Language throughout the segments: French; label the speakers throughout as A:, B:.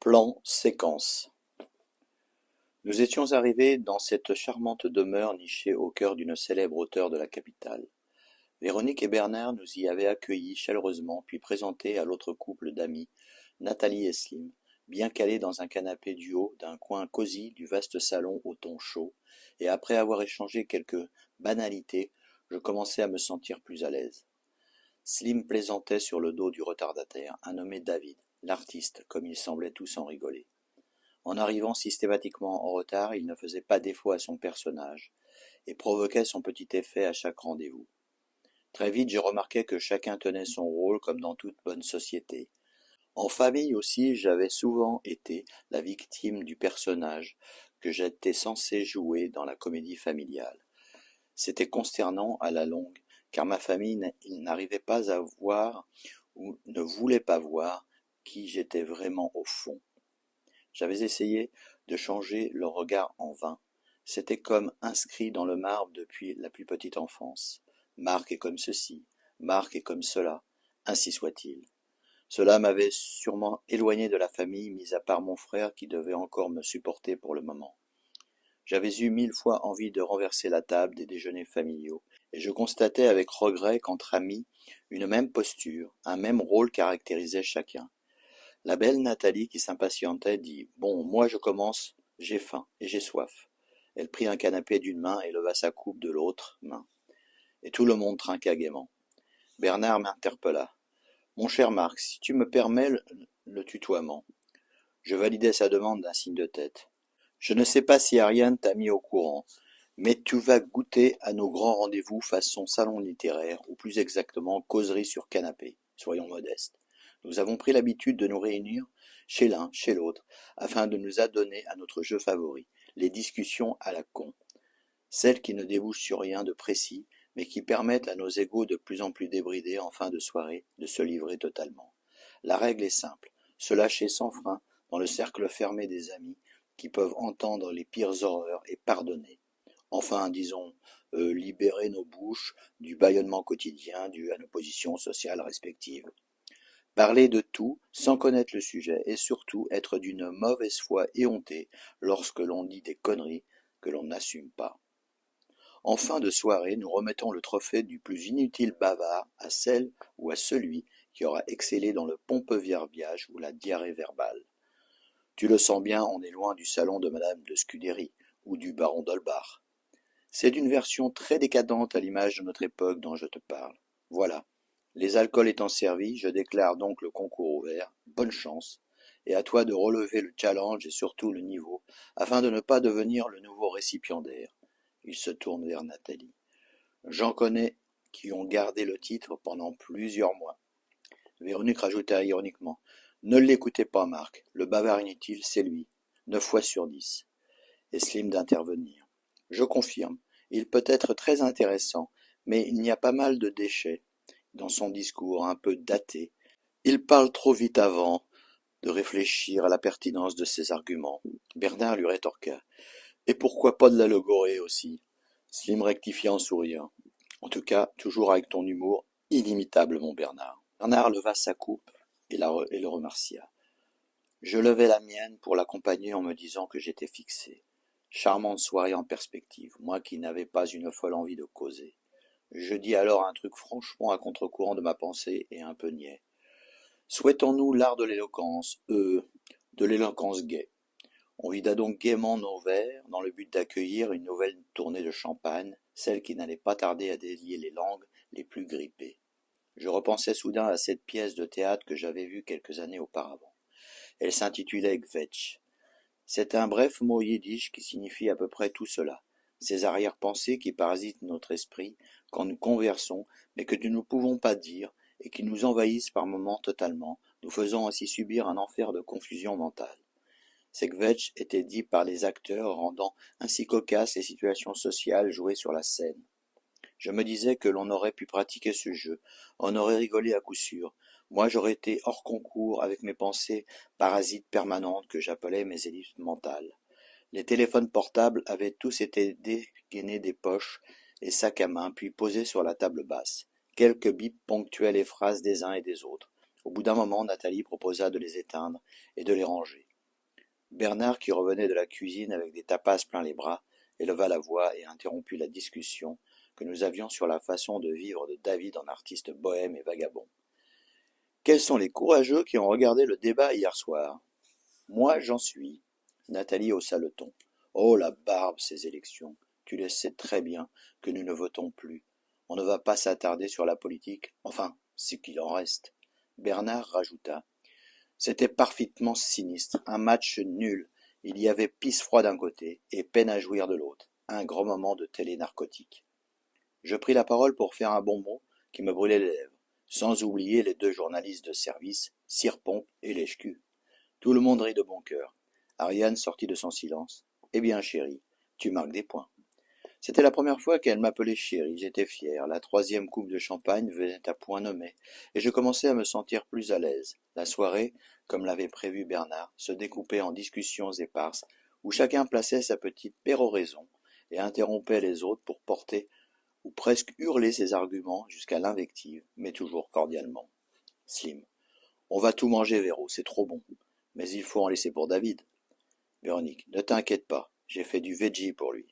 A: Plan séquence. Nous étions arrivés dans cette charmante demeure nichée au cœur d'une célèbre hauteur de la capitale. Véronique et Bernard nous y avaient accueillis chaleureusement, puis présentés à l'autre couple d'amis, Nathalie et Slim, bien calés dans un canapé du haut d'un coin cosy du vaste salon au ton chaud, et après avoir échangé quelques banalités, je commençais à me sentir plus à l'aise. Slim plaisantait sur le dos du retardataire, un nommé David, l'artiste, comme ils semblaient tous en rigoler. En arrivant systématiquement en retard, il ne faisait pas défaut à son personnage, et provoquait son petit effet à chaque rendez-vous. Très vite, je remarquai que chacun tenait son rôle comme dans toute bonne société. En famille aussi, j'avais souvent été la victime du personnage que j'étais censé jouer dans la comédie familiale. C'était consternant à la longue, car ma famille n'arrivait pas à voir ou ne voulait pas voir qui j'étais vraiment au fond. J'avais essayé de changer leur regard en vain. C'était comme inscrit dans le marbre depuis la plus petite enfance. Marc est comme ceci, Marc est comme cela, ainsi soit-il. Cela m'avait sûrement éloigné de la famille, mis à part mon frère qui devait encore me supporter pour le moment. J'avais eu 1000 fois envie de renverser la table des déjeuners familiaux, et je constatais avec regret qu'entre amis, une même posture, un même rôle caractérisait chacun. La belle Nathalie, qui s'impatientait, dit « Bon, moi je commence, j'ai faim et j'ai soif. » Elle prit un canapé d'une main et leva sa coupe de l'autre main. Et tout le monde trinqua gaiement. Bernard m'interpella. « Mon cher Marc, si tu me permets le tutoiement. » Je validai sa demande d'un signe de tête. « Je ne sais pas si Ariane t'a mis au courant, mais tu vas goûter à nos grands rendez-vous façon salon littéraire, ou plus exactement causerie sur canapé. Soyons modestes. Nous avons pris l'habitude de nous réunir chez l'un, chez l'autre, afin de nous adonner à notre jeu favori, les discussions à la con. Celles qui ne débouchent sur rien de précis, mais qui permettent à nos égos de plus en plus débridés en fin de soirée de se livrer totalement. La règle est simple, se lâcher sans frein dans le cercle fermé des amis qui peuvent entendre les pires horreurs et pardonner. Enfin, disons, libérer nos bouches du bâillonnement quotidien dû à nos positions sociales respectives. Parler de tout sans connaître le sujet et surtout être d'une mauvaise foi éhontée lorsque l'on dit des conneries que l'on n'assume pas. En fin de soirée, nous remettons le trophée du plus inutile bavard à celle ou à celui qui aura excellé dans le pompeux verbiage ou la diarrhée verbale. Tu le sens bien, on est loin du salon de Madame de Scudéry ou du baron d'Holbach. C'est d'une version très décadente à l'image de notre époque dont je te parle. Voilà. Les alcools étant servis, je déclare donc le concours ouvert. Bonne chance. Et à toi de relever le challenge et surtout le niveau, afin de ne pas devenir le nouveau récipiendaire. Il se tourne vers Nathalie. J'en connais qui ont gardé le titre pendant plusieurs mois. Véronique rajouta ironiquement. Ne l'écoutez pas, Marc. Le bavard inutile, c'est lui. 9 fois sur 10. Et Slim d'intervenir. Je confirme. Il peut être très intéressant, mais il y a pas mal de déchets dans son discours, un peu daté. Il parle trop vite avant de réfléchir à la pertinence de ses arguments. Bernard lui rétorqua. Et pourquoi pas de la logorée aussi? Slim rectifia en souriant. En tout cas, toujours avec ton humour inimitable, mon Bernard. Bernard leva sa coupe et le remercia. Je levai la mienne pour l'accompagner en me disant que j'étais fixé. Charmante soirée en perspective, moi qui n'avais pas une folle envie de causer. Je dis alors un truc franchement à contre-courant de ma pensée et un peu niais. Souhaitons-nous l'art de l'éloquence gaie. On vida donc gaiement nos verres dans le but d'accueillir une nouvelle tournée de champagne, celle qui n'allait pas tarder à délier les langues les plus grippées. Je repensais soudain à cette pièce de théâtre que j'avais vue quelques années auparavant. Elle s'intitulait Gvetsch. C'est un bref mot yiddish qui signifie à peu près tout cela. Ces arrière-pensées qui parasitent notre esprit quand nous conversons, mais que nous ne pouvons pas dire et qui nous envahissent par moments totalement, nous faisant ainsi subir un enfer de confusion mentale. Ces Gvetsch étaient dits par les acteurs, rendant ainsi cocasses les situations sociales jouées sur la scène. Je me disais que l'on aurait pu pratiquer ce jeu, on aurait rigolé à coup sûr. Moi j'aurais été hors concours avec mes pensées parasites permanentes que j'appelais mes ellipses mentales. Les téléphones portables avaient tous été dégainés des poches et sacs à main, puis posés sur la table basse. Quelques bips ponctuaient les phrases des uns et des autres. Au bout d'un moment, Nathalie proposa de les éteindre et de les ranger. Bernard, qui revenait de la cuisine avec des tapas plein les bras, éleva la voix et interrompit la discussion que nous avions sur la façon de vivre de David en artiste bohème et vagabond. Quels sont les courageux qui ont regardé le débat hier soir? Moi, j'en suis. Nathalie haussa le ton. Oh, la barbe, ces élections. Tu le sais très bien que nous ne votons plus. On ne va pas s'attarder sur la politique. Enfin, ce qu'il en reste. Bernard rajouta. C'était parfaitement sinistre. Un match nul. Il y avait pisse froid d'un côté et peine à jouir de l'autre. Un grand moment de télé narcotique. Je pris la parole pour faire un bon mot qui me brûlait les lèvres, sans oublier les deux journalistes de service, Sirpompe et Lèche-Cul. Tout le monde rit de bon cœur. Ariane sortit de son silence. Eh bien, chérie, tu marques des points. C'était la première fois qu'elle m'appelait chérie, j'étais fier. La troisième coupe de champagne venait à point nommé, et je commençais à me sentir plus à l'aise. La soirée, comme l'avait prévu Bernard, se découpait en discussions éparses, où chacun plaçait sa petite péroraison et interrompait les autres pour porter ou presque hurler ses arguments jusqu'à l'invective, mais toujours cordialement. Slim. On va tout manger, Véro, c'est trop bon. Mais il faut en laisser pour David. Véronique. Ne t'inquiète pas, j'ai fait du veggie pour lui.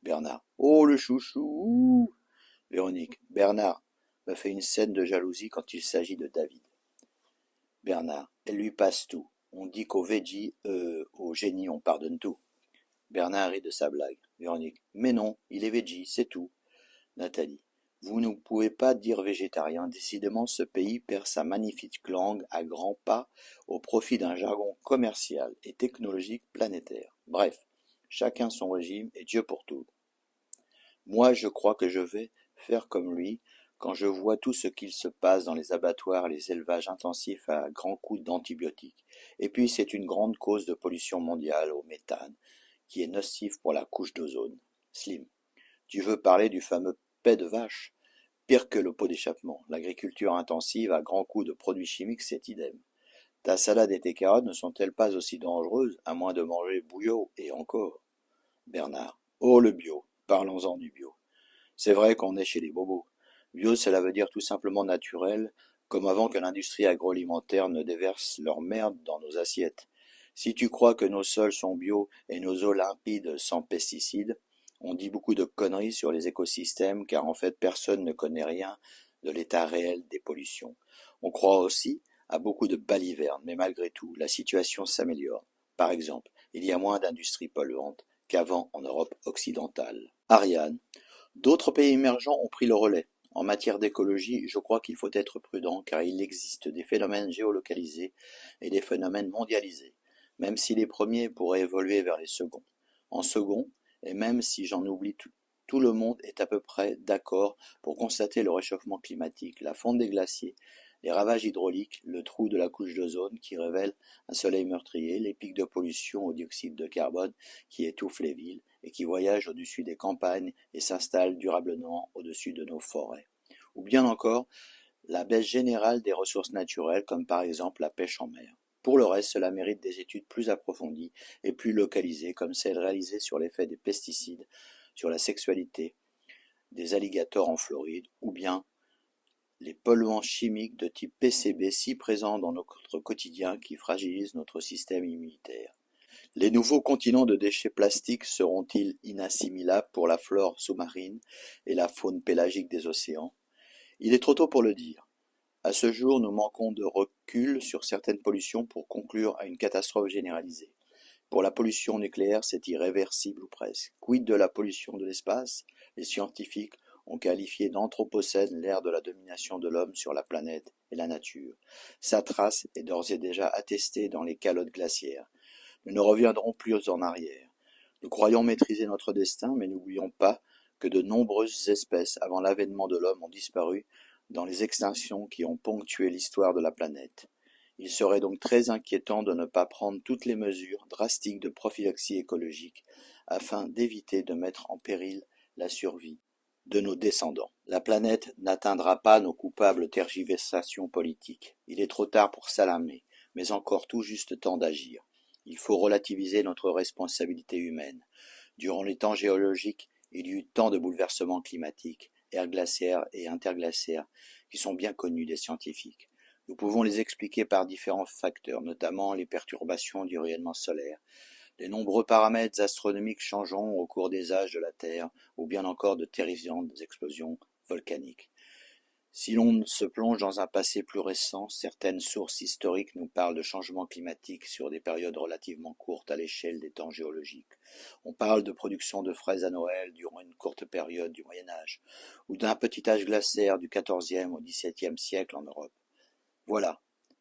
A: Bernard. Oh, le chouchou. Véronique. Bernard me fait une scène de jalousie quand il s'agit de David. Bernard. Elle lui passe tout. On dit qu'au veggie, au génie, on pardonne tout. Bernard rit de sa blague. Véronique. Mais non, il est veggie, c'est tout. Nathalie. Vous ne pouvez pas dire végétarien. Décidément, ce pays perd sa magnifique langue à grands pas au profit d'un jargon commercial et technologique planétaire. Bref, chacun son régime et Dieu pour tout. Moi, je crois que je vais faire comme lui quand je vois tout ce qu'il se passe dans les abattoirs, les élevages intensifs à grands coups d'antibiotiques. Et puis, c'est une grande cause de pollution mondiale au méthane, qui est nocif pour la couche d'ozone. Slim. Tu veux parler du fameux paix de vache? Pire que le pot d'échappement. L'agriculture intensive à grands coups de produits chimiques, c'est idem. Ta salade et tes carottes ne sont-elles pas aussi dangereuses, à moins de manger bouillot, et encore? Bernard. Oh, le bio. Parlons-en du bio. C'est vrai qu'on est chez les bobos. Bio, cela veut dire tout simplement naturel, comme avant que l'industrie agroalimentaire ne déverse leur merde dans nos assiettes. Si tu crois que nos sols sont bio et nos eaux limpides sans pesticides, on dit beaucoup de conneries sur les écosystèmes, car en fait personne ne connaît rien de l'état réel des pollutions. On croit aussi à beaucoup de balivernes, mais malgré tout, la situation s'améliore. Par exemple, il y a moins d'industries polluantes qu'avant en Europe occidentale. Ariane. D'autres pays émergents ont pris le relais. En matière d'écologie, je crois qu'il faut être prudent car il existe des phénomènes géolocalisés et des phénomènes mondialisés, même si les premiers pourraient évoluer vers les seconds. En second, et même si j'en oublie tout le monde est à peu près d'accord pour constater le réchauffement climatique, la fonte des glaciers, les ravages hydrauliques, le trou de la couche d'ozone qui révèle un soleil meurtrier, les pics de pollution au dioxyde de carbone qui étouffent les villes et qui voyagent au-dessus des campagnes et s'installent durablement au-dessus de nos forêts. Ou bien encore, la baisse générale des ressources naturelles comme par exemple la pêche en mer. Pour le reste, cela mérite des études plus approfondies et plus localisées, comme celles réalisées sur l'effet des pesticides, sur la sexualité des alligators en Floride, ou bien les polluants chimiques de type PCB si présents dans notre quotidien qui fragilisent notre système immunitaire. Les nouveaux continents de déchets plastiques seront-ils inassimilables pour la flore sous-marine et la faune pélagique des océans? Il est trop tôt pour le dire. À ce jour, nous manquons de recul sur certaines pollutions pour conclure à une catastrophe généralisée. Pour la pollution nucléaire, c'est irréversible ou presque. Quid de la pollution de l'espace? Les scientifiques ont qualifié d'anthropocène l'ère de la domination de l'homme sur la planète et la nature. Sa trace est d'ores et déjà attestée dans les calottes glaciaires. Nous ne reviendrons plus en arrière. Nous croyons maîtriser notre destin, mais n'oublions pas que de nombreuses espèces avant l'avènement de l'homme ont disparu dans les extinctions qui ont ponctué l'histoire de la planète. Il serait donc très inquiétant de ne pas prendre toutes les mesures drastiques de prophylaxie écologique afin d'éviter de mettre en péril la survie de nos descendants. La planète n'atteindra pas nos coupables tergiversations politiques. Il est trop tard pour s'alarmer, mais encore tout juste temps d'agir. Il faut relativiser notre responsabilité humaine. Durant les temps géologiques, il y eut tant de bouleversements climatiques, ères glaciaires et interglaciaires, qui sont bien connus des scientifiques. Nous pouvons les expliquer par différents facteurs, notamment les perturbations du rayonnement solaire, les nombreux paramètres astronomiques changeant au cours des âges de la Terre, ou bien encore de terrifiantes explosions volcaniques. Si l'on se plonge dans un passé plus récent, certaines sources historiques nous parlent de changements climatiques sur des périodes relativement courtes à l'échelle des temps géologiques. On parle de production de fraises à Noël durant une courte période du Moyen Âge, ou d'un petit âge glaciaire du XIVe au XVIIe siècle en Europe. Voilà.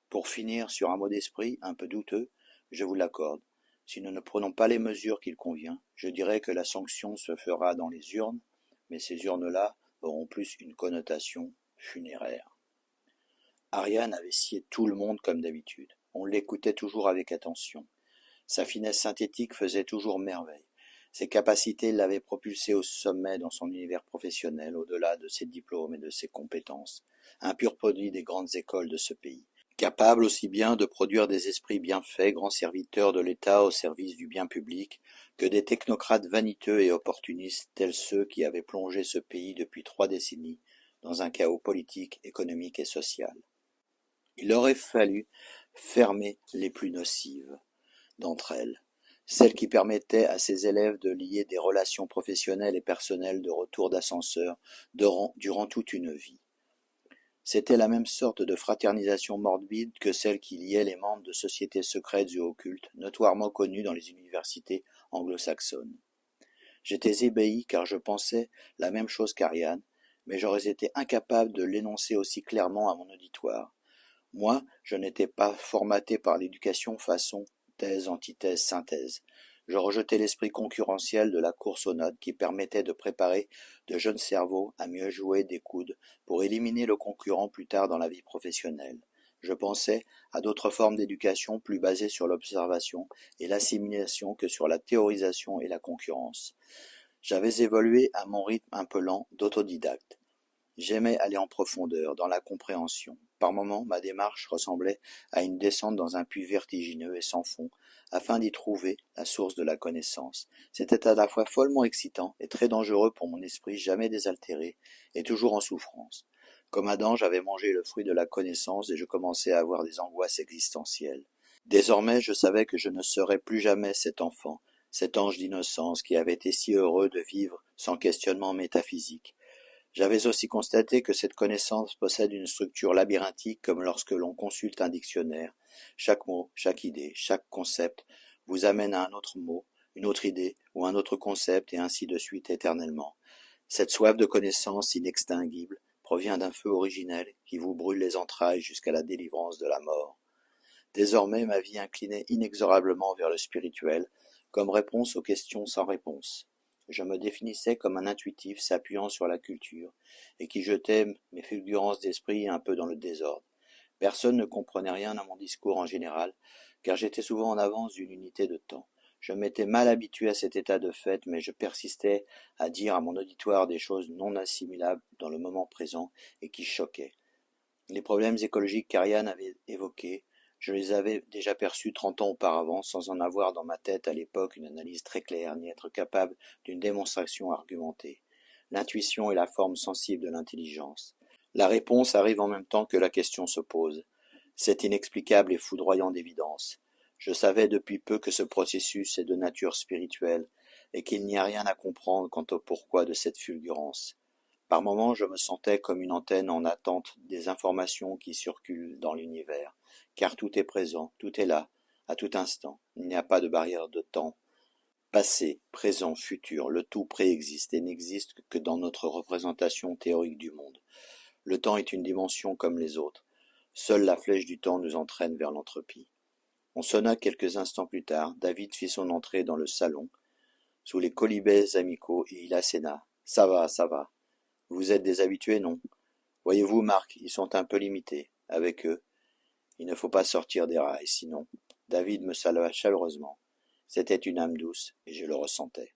A: Pour finir sur un mot d'esprit un peu douteux, je vous l'accorde. Si nous ne prenons pas les mesures qu'il convient, je dirais que la sanction se fera dans les urnes, mais ces urnes-là auront plus une connotation funéraire. Ariane avait scié tout le monde comme d'habitude. On l'écoutait toujours avec attention. Sa finesse synthétique faisait toujours merveille. Ses capacités l'avaient propulsé au sommet dans son univers professionnel, au-delà de ses diplômes et de ses compétences. Un pur produit des grandes écoles de ce pays. Capable aussi bien de produire des esprits bien faits, grands serviteurs de l'État au service du bien public, que des technocrates vaniteux et opportunistes tels ceux qui avaient plongé ce pays depuis 3 décennies dans un chaos politique, économique et social. Il aurait fallu fermer les plus nocives d'entre elles, celles qui permettaient à ses élèves de lier des relations professionnelles et personnelles de retour d'ascenseur durant toute une vie. C'était la même sorte de fraternisation morbide que celle qui liait les membres de sociétés secrètes et occultes, notoirement connues dans les universités anglo-saxonnes. J'étais ébahi car je pensais la même chose qu'Ariane, mais j'aurais été incapable de l'énoncer aussi clairement à mon auditoire. Moi, je n'étais pas formaté par l'éducation façon thèse, antithèse, synthèse. Je rejetais l'esprit concurrentiel de la course aux notes qui permettait de préparer de jeunes cerveaux à mieux jouer des coudes pour éliminer le concurrent plus tard dans la vie professionnelle. Je pensais à d'autres formes d'éducation plus basées sur l'observation et l'assimilation que sur la théorisation et la concurrence. J'avais évolué à mon rythme un peu lent d'autodidacte. J'aimais aller en profondeur, dans la compréhension. Par moments, ma démarche ressemblait à une descente dans un puits vertigineux et sans fond, afin d'y trouver la source de la connaissance. C'était à la fois follement excitant et très dangereux pour mon esprit jamais désaltéré et toujours en souffrance. Comme Adam, j'avais mangé le fruit de la connaissance et je commençais à avoir des angoisses existentielles. Désormais, je savais que je ne serais plus jamais cet enfant, cet ange d'innocence qui avait été si heureux de vivre sans questionnement métaphysique. J'avais aussi constaté que cette connaissance possède une structure labyrinthique comme lorsque l'on consulte un dictionnaire. Chaque mot, chaque idée, chaque concept vous amène à un autre mot, une autre idée ou un autre concept et ainsi de suite éternellement. Cette soif de connaissance inextinguible provient d'un feu originel qui vous brûle les entrailles jusqu'à la délivrance de la mort. Désormais, ma vie inclinait inexorablement vers le spirituel, comme réponse aux questions sans réponse. Je me définissais comme un intuitif s'appuyant sur la culture, et qui jetait mes fulgurances d'esprit un peu dans le désordre. Personne ne comprenait rien à mon discours en général, car j'étais souvent en avance d'une unité de temps. Je m'étais mal habitué à cet état de fait, mais je persistais à dire à mon auditoire des choses non assimilables dans le moment présent et qui choquaient. Les problèmes écologiques qu'Ariane avait évoqués, je les avais déjà perçus 30 ans auparavant, sans en avoir dans ma tête à l'époque une analyse très claire, ni être capable d'une démonstration argumentée. L'intuition est la forme sensible de l'intelligence. La réponse arrive en même temps que la question se pose. C'est inexplicable et foudroyant d'évidence. Je savais depuis peu que ce processus est de nature spirituelle, et qu'il n'y a rien à comprendre quant au pourquoi de cette fulgurance. Par moments, je me sentais comme une antenne en attente des informations qui circulent dans l'univers, car tout est présent, tout est là, à tout instant. Il n'y a pas de barrière de temps. Passé, présent, futur, le tout préexiste et n'existe que dans notre représentation théorique du monde. Le temps est une dimension comme les autres. Seule la flèche du temps nous entraîne vers l'entropie. On sonna quelques instants plus tard. David fit son entrée dans le salon, sous les quolibets amicaux, et il asséna. Ça va, ça va. Vous êtes des habitués, non? Voyez-vous, Marc, ils sont un peu limités. Avec eux, il ne faut pas sortir des rails, sinon. David me salua chaleureusement. C'était une âme douce, et je le ressentais.